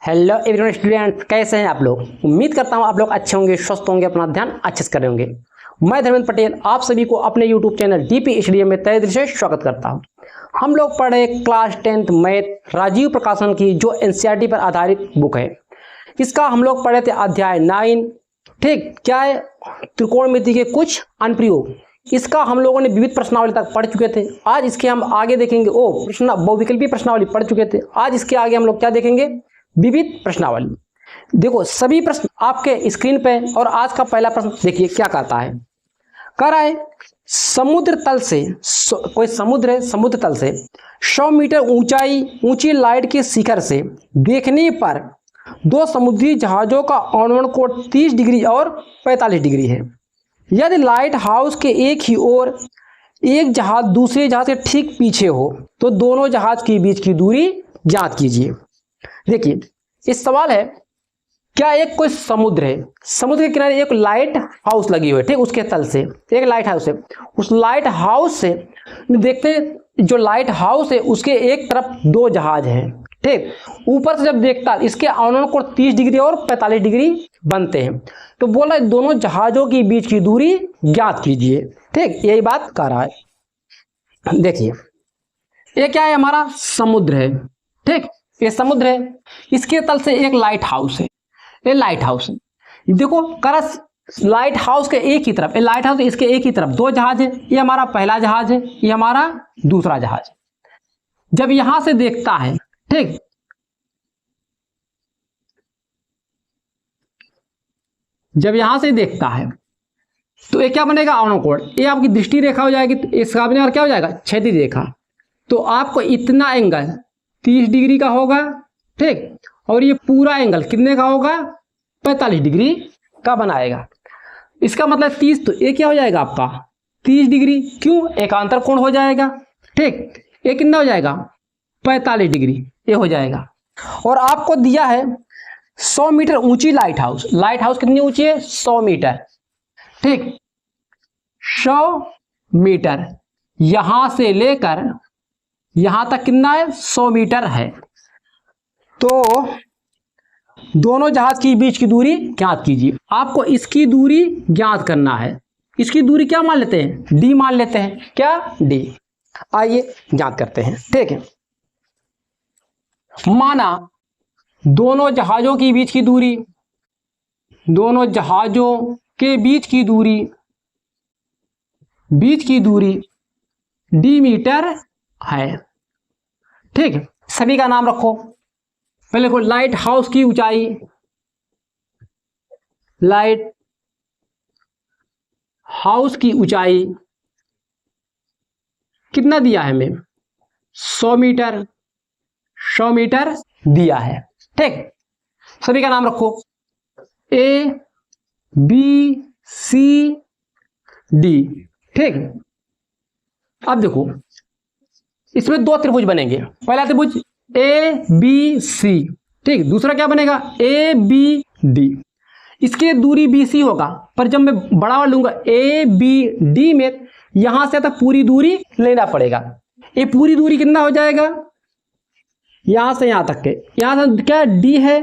Hello everyone student, कैसे हैं आप लोग। उम्मीद करता हूं आप लोग अच्छे होंगे, स्वस्थ होंगे, अपना ध्यान अच्छे से कर रहे होंगे। मैं धर्मेंद्र पटेल आप सभी को अपने यूट्यूब चैनल डीपी स्टूडियो में तहे दिल से स्वागत करता हूं। हम लोग पढ़ रहे क्लास 10th मैथ राजीव प्रकाशन की जो एनसीईआरटी पर आधारित बुक है। इसका हम लोग पढ़े थे अध्याय 9। ठीक, क्या है, त्रिकोणमिति के कुछ अनुप्रयोग। इसका हम लोगों ने विविध प्रश्नावली तक पढ़ चुके थे। आज इसके हम आगे देखेंगे बहुविकल्पीय प्रश्नावली पढ़ चुके थे। आज इसके आगे हम लोग क्या देखेंगे, विविध प्रश्नावली। देखो सभी प्रश्न आपके स्क्रीन पे, और आज का पहला प्रश्न देखिए क्या कहता है। कह रहा है समुद्र तल से कोई समुद्र है, समुद्र तल से 100 मीटर ऊंची लाइट के शिखर से देखने पर दो समुद्री जहाजों का अवनमन कोण 30 डिग्री और 45 डिग्री है। यदि लाइट हाउस के एक ही ओर एक जहाज दूसरे जहाज के ठीक पीछे हो तो दोनों जहाज के बीच की दूरी ज्ञात कीजिए। देखिए इस सवाल है, क्या एक कोई समुद्र है, समुद्र के किनारे एक लाइट हाउस लगी हुई है। ठीक, उसके तल से एक लाइट हाउस है। उस लाइट हाउस से देखते हैं, जो लाइट हाउस है उसके एक तरफ दो जहाज हैं। ठीक, ऊपर से जब देखता इसके अवनमन कोण 30 डिग्री और 45 डिग्री बनते हैं। तो बोला दोनों जहाजों के बीच की दूरी ज्ञात कीजिए। ठीक, यही बात कर रहा है। देखिए ये क्या है, हमारा समुद्र है। ठीक, ये समुद्र है, इसके तल से एक लाइट हाउस है। ये लाइट हाउस है। देखो करस लाइट हाउस के एक ही तरफ, ये लाइट हाउस इसके एक ही तरफ दो जहाज है। ये हमारा पहला जहाज है, ये हमारा दूसरा जहाज है। जब यहां से देखता है, ठीक, जब यहां से देखता है तो ये क्या बनेगा, अवनमन कोण। ये आपकी दृष्टि रेखा हो जाएगी, तो इसका बनेगा क्या हो जाएगा, क्षैतिज रेखा। तो आपको इतना एंगल 30 डिग्री का होगा। ठीक, और ये पूरा एंगल कितने का होगा, 45 डिग्री का बनाएगा। इसका मतलब 30, तो ये क्या हो जाएगा आपका 30 डिग्री। क्यों, एकांतर कोण हो जाएगा। ठीक, ये कितना हो जाएगा 45 डिग्री, ये हो जाएगा। और आपको दिया है 100 मीटर ऊंची लाइट हाउस। लाइट हाउस कितनी ऊंची है, 100 मीटर। ठीक, 100 मीटर यहां से लेकर यहां तक कितना है, 100 मीटर है। तो दोनों जहाज के बीच की दूरी ज्ञात कीजिए। आपको इसकी दूरी ज्ञात करना है। इसकी दूरी क्या मान लेते हैं, डी मान लेते हैं। क्या, डी। आइए ज्ञात करते हैं। ठीक है, माना दोनों जहाजों के बीच की दूरी, दोनों जहाजों के बीच की दूरी डी मीटर है। ठीक, सभी का नाम रखो। पहले को लाइट हाउस की ऊंचाई, लाइट हाउस की ऊंचाई कितना दिया है हमें, 100 मीटर। 100 मीटर दिया है। ठीक, सभी का नाम रखो, ए बी सी डी। ठीक, अब देखो इसमें दो त्रिभुज बनेंगे। पहला त्रिभुज ए बी सी। ठीक, दूसरा क्या बनेगा, ए बी डी। इसके दूरी बी सी होगा, पर जब मैं बड़ा वाला लूंगा ए बी डी में, यहां से तक पूरी दूरी लेना पड़ेगा। ये पूरी दूरी कितना हो जाएगा, यहां से यहां तक के, यहां से क्या डी है,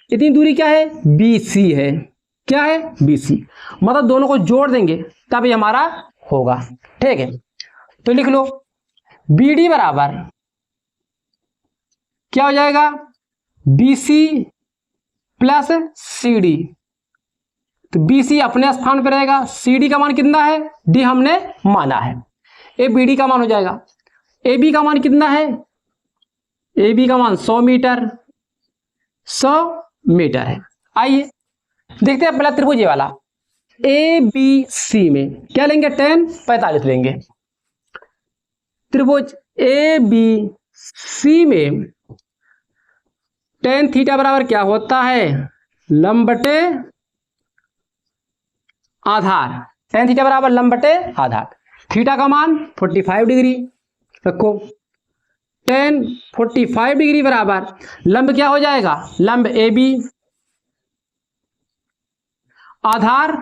इतनी दूरी क्या है, बी सी है। क्या है, बी सी। मतलब दोनों को जोड़ देंगे तब ये हमारा होगा। ठीक है, तो लिख लो बी डी बराबर क्या हो जाएगा, B C plus C D. तो बी सी अपने स्थान पर रहेगा, सी डी का मान कितना है, डी हमने माना है। ए बी डी का मान हो जाएगा, ए बी का मान कितना है, ए बी का मान 100 मीटर, 100 मीटर है। आइए देखते हैं पहला त्रिभुज वाला, ए बी सी में क्या लेंगे, tan 45 लेंगे। त्रिभुज ए बी सी में tan थीटा बराबर क्या होता है, लंब बटे आधार। tan थीटा बराबर लंब बटे आधार। थीटा का मान 45 डिग्री रखो। tan 45 डिग्री बराबर लंब क्या हो जाएगा, लंब ए बी, आधार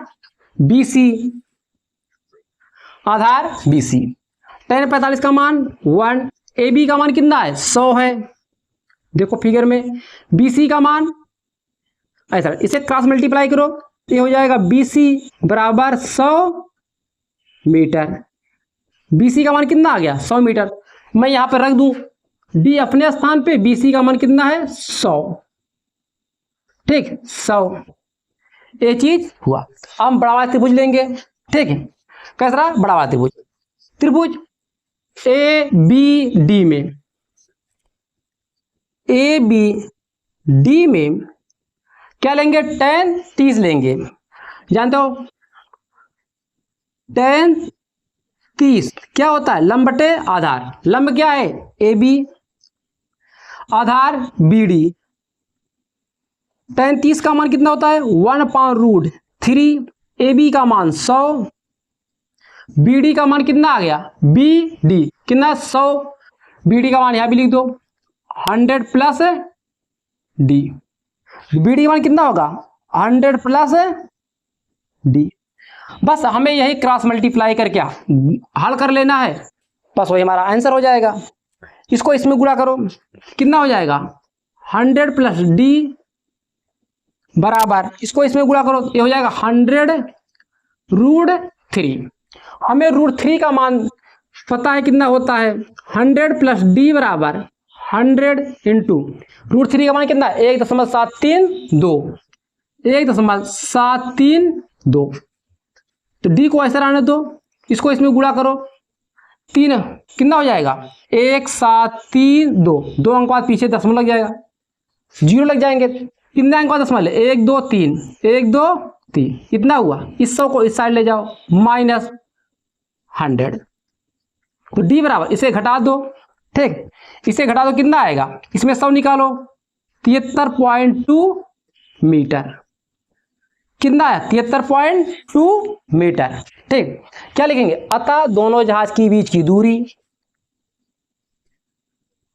बी सी, आधार बी सी। tan 45 का मान 1, ए बी का मान कितना है, 100 है। देखो फिगर में BC का मान ऐसा, इसे क्रॉस मल्टीप्लाई करो, ये हो जाएगा BC बराबर 100 मीटर। BC का मान कितना आ गया 100 मीटर। मैं यहां पर रख दूं D अपने स्थान पे, BC का मान कितना है 100, ठीक 100। ये चीज हुआ। अब हम बड़ा वाला त्रिभुज लेंगे, ठीक है। कैसा रहा बड़ा वाला त्रिभुज? त्रिभुज ABD में, ABD में क्या लेंगे? tan 30 लेंगे। जानते हो tan 30 क्या होता है? लंब बटे आधार। लंब क्या है? AB, आधार BD। tan 30 का मान कितना होता है? 1/√3। AB का मान 100, BD का मान कितना आ गया? BD कितना? 100। BD का मान यहां भी लिख दो 100 प्लस D। BD का मान कितना होगा? 100 प्लस D। बस हमें यही क्रॉस मल्टीप्लाई करके हल कर लेना है, बस वही हमारा आंसर हो जाएगा। इसको इसमें गुणा करो, कितना हो जाएगा? 100 प्लस D बराबर, इसको इसमें गुणा करो, ये हो जाएगा 100√3। हमें √3 का मान पता है कितना होता है? 100 प्लस D बराबर 100 इंटू √3 का मान कितना? 1.732, 1.732। तो D को ऐसा रहने दो, इसको इसमें गुणा करो, 3 कितना हो जाएगा? 1732। 2 अंक बाद पीछे दशमलव लग जाएगा, 0 लग जाएंगे। कितने अंक बाद दशमलव? 1 2 3, 1 2 3, इतना हुआ। इस 100 को इस साइड ले जाओ, -100। तो D बराबर, इसे घटा दो, ठीक, इसे घटा दो, कितना आएगा? इसमें 100 निकालो, 73.2 मीटर। कितना है? 73.2 मीटर, ठीक। क्या लिखेंगे? अतः दोनों जहाज के बीच की दूरी,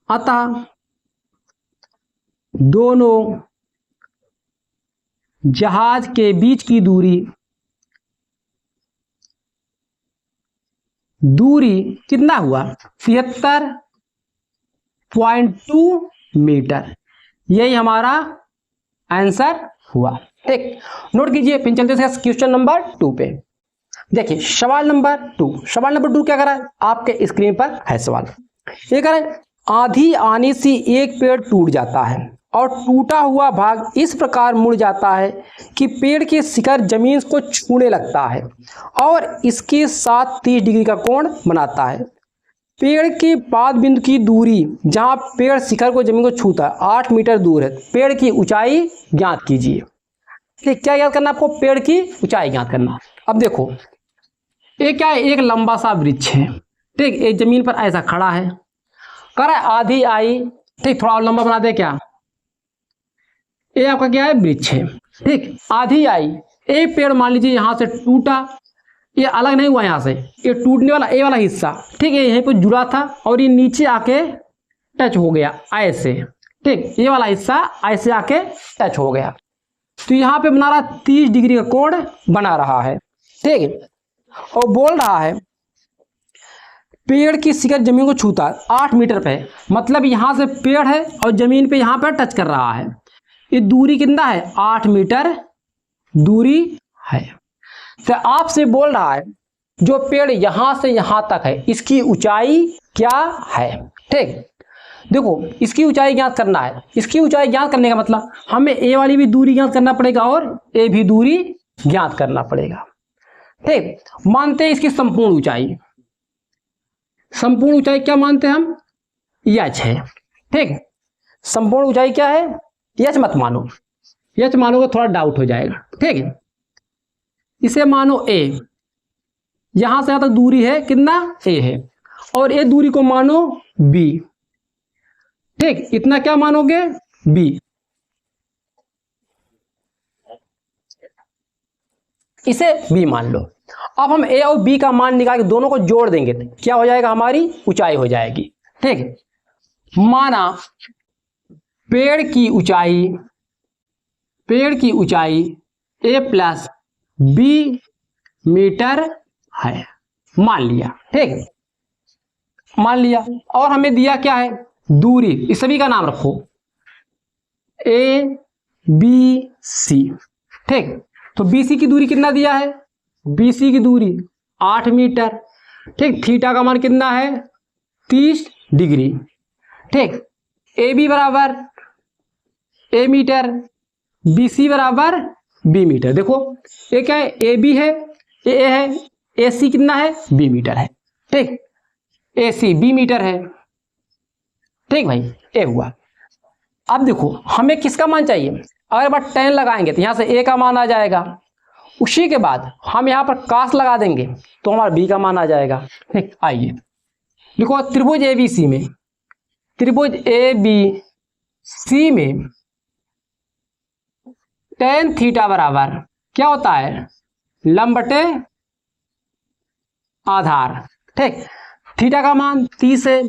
अतः दोनों जहाज के बीच की दूरी, दूरी कितना हुआ? 73.2 मीटर। यही हमारा आंसर हुआ, ठीक। नोट कीजिए। फिर चलते हैं क्वेश्चन नंबर 2 पे। देखिए सवाल नंबर 2। सवाल नंबर 2 क्या कर रहा है? आपके स्क्रीन पर है सवाल। ये कह रहा है, आंधी आने से एक पेड़ टूट जाता है और टूटा हुआ भाग इस प्रकार मुड़ जाता है कि पेड़ के शिखर जमीन को छूने लगता है और इसके साथ 30 डिग्री का कोण बनाता है। पेड़ के पाद बिंदु की दूरी, जहां पेड़ शिखर को जमीन को छूता है, 8 मीटर दूर है। पेड़ की ऊंचाई ज्ञात कीजिए। ठीक, क्या ज्ञात करना आपको? पेड़ की ऊंचाई ज्ञात करना। अब देखो ये क्या है? एक लंबा सा वृक्ष है, ठीक, एक जमीन पर ऐसा खड़ा है, कह रहा है आधी आई, ठीक, थोड़ा और लंबा बना दे क्या? ये आपका क्या है? वृक्ष है, ठीक, आधी आई। एक पेड़ मान लीजिए यहां से टूटा, ये अलग नहीं हुआ, यहां से ये टूटने वाला ये वाला हिस्सा, ठीक है, यहीं पर जुड़ा था और ये नीचे आके टच हो गया ऐसे, ठीक, ये वाला हिस्सा ऐसे आके टच हो गया। तो यहाँ पे बना रहा 30 डिग्री का कोण बना रहा है, ठीक है। और बोल रहा है पेड़ की शिखर जमीन को छूता है 8 मीटर पे, मतलब यहां से पेड़ है और जमीन पे यहां पर टच कर रहा है। ये दूरी कितना है? 8 मीटर दूरी है। तो आपसे बोल रहा है जो पेड़ यहां से यहां तक है इसकी ऊंचाई क्या है, ठीक। देखो इसकी ऊंचाई ज्ञात करना है। इसकी ऊंचाई ज्ञात करने का मतलब हमें ए वाली भी दूरी ज्ञात करना पड़ेगा और ए भी दूरी ज्ञात करना पड़ेगा, ठीक। मानते हैं इसकी संपूर्ण ऊंचाई, संपूर्ण ऊंचाई क्या मानते हैं हम? एच है, ठीक। संपूर्ण ऊंचाई क्या है? एच मत मानो, एच मानोगे थोड़ा डाउट हो जाएगा, ठीक है। इसे मानो ए, यहां से यहां तक दूरी है कितना? ए है, और ए दूरी को मानो बी, ठीक। इतना क्या मानोगे? बी। इसे बी मान लो। अब हम ए और बी का मान निकाल के दोनों को जोड़ देंगे तो क्या हो जाएगा? हमारी ऊंचाई हो जाएगी, ठीक। माना पेड़ की ऊंचाई ए प्लस बी मीटर है, मान लिया, ठीक, मान लिया। और हमें दिया क्या है? दूरी। इस सभी का नाम रखो, ए बी सी। ठीक, तो बी सी की दूरी कितना दिया है, बी सी की दूरी 8 मीटर। ठीक, थीटा का मान कितना है 30 डिग्री। ठीक, ए बी बराबर ए मीटर, बी सी बराबर बी मीटर। देखो ये क्या है, ए बी है, ए है, ए सी कितना है बी मीटर है। ठीक, ए सी बी मीटर है। ठीक भाई, ए हुआ। अब देखो हमें किसका मान चाहिए, अगर बार 10 लगाएंगे तो यहां से ए का मान आ जाएगा, उसी के बाद हम यहां पर कास लगा देंगे तो हमारा बी का मान आ जाएगा। ठीक, आइए लिखो त्रिभुज ए बी सी में, त्रिभुज ए बी सी में tan थीटा बराबर क्या होता है, लंब बटे आधार। ठीक, थीटा का मान 30 है,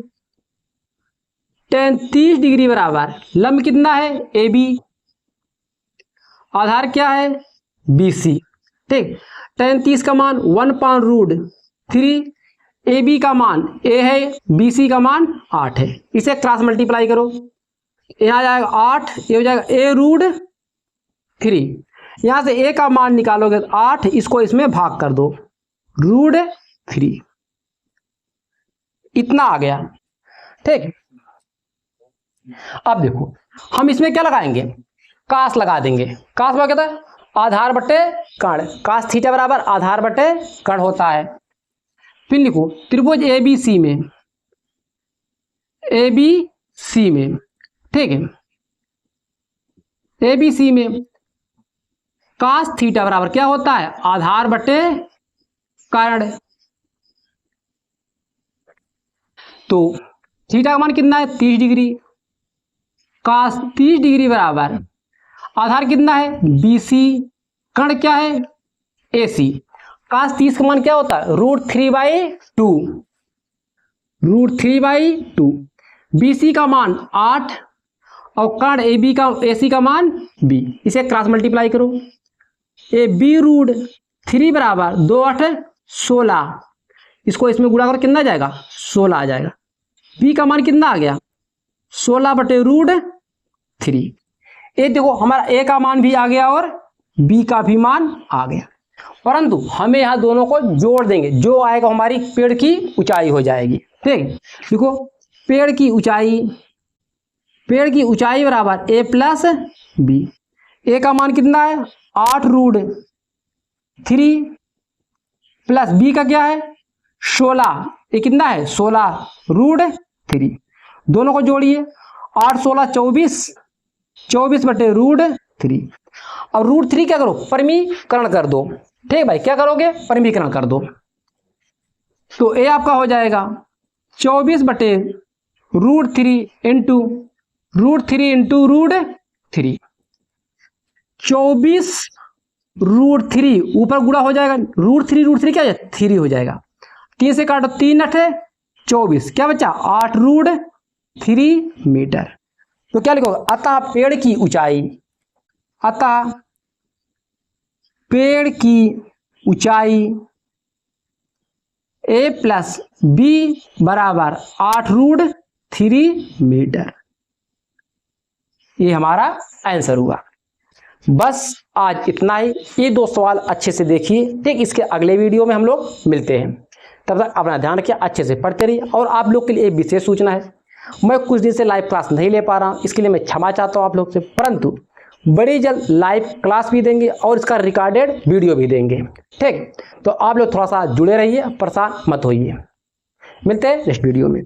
tan 30 डिग्री बराबर लंब कितना है ए बी, आधार क्या है बी सी। ठीक, tan 30 का मान 1/√3, ए बी का मान ए है, बी सी का मान 8 है। इसे क्रॉस मल्टीप्लाई करो, यहाँ आ जाएगा 8, ये हो जाएगा a√3। यहां से a का मान निकालोगे तो 8, इसको इसमें भाग कर दो, √3 इतना आ गया। ठीक, अब देखो हम इसमें क्या लगाएंगे, कास लगा देंगे। कास में क्या होता है, आधार बटे कर्ण, कास थीटा बराबर आधार बटे कर्ण होता है। फिर लिखो त्रिभुज ए बी सी में, ए बी सी में, ठीक है, ए बी सी में कास थीटा बराबर क्या होता है, आधार बटे कर्ण। तो थीटा का मान कितना है 30 डिग्री, कास 30 डिग्री बराबर आधार कितना है बी सी, कर्ण क्या है ए सी। कास 30 का मान क्या होता है √3/2, √3/2। बी सी का मान 8 और कर्ण ए बी का ए सी का मान बी, इसे क्रॉस मल्टीप्लाई करो, ए बी √3 बराबर 2 8 16, इसको इसमें गुणा करो कितना आ जाएगा 16 आ जाएगा। बी का मान कितना आ गया 16/√3। ये देखो हमारा ए का मान भी आ गया और बी का भी मान आ गया, परंतु हमें यहाँ दोनों को जोड़ देंगे, जो आएगा हमारी पेड़ की ऊंचाई हो जाएगी। ठीक, देखो पेड़ की ऊंचाई बराबर ए प्लस बी। ए का मान कितना है 8√3 प्लस बी का क्या है 16, ये कितना है 16√3। दोनों को जोड़िए, 8 16 24, 24/√3। और √3 क्या करो परिमीकरण कर दो। ठीक भाई, क्या करोगे परिमीकरण कर दो, तो ए आपका हो जाएगा 24/√3 इंटू √3 इंटू √3, 24√3 ऊपर गुणा हो जाएगा, √3 क्या है 3 हो जाएगा, 3 से काटो 3 8 24, क्या बचा 8√3 मीटर। तो क्या लिखोगे, अतः पेड़ की ऊंचाई ए प्लस बी बराबर 8√3 मीटर। ये हमारा आंसर हुआ। बस आज इतना ही, ये 2 सवाल अच्छे से देखिए। ठीक, इसके अगले वीडियो में हम लोग मिलते हैं, तब तक अपना ध्यान रखिए, अच्छे से पढ़ते रहिए। और आप लोग के लिए एक विशेष सूचना है, मैं कुछ दिन से लाइव क्लास नहीं ले पा रहा हूँ, इसके लिए मैं क्षमा चाहता हूँ आप लोग से, परंतु बड़ी जल्द लाइव क्लास भी देंगे और इसका रिकॉर्डेड वीडियो भी देंगे। ठीक, तो आप लोग थोड़ा सा जुड़े रहिए, परेशान मत होइए। मिलते हैं नेक्स्ट वीडियो में।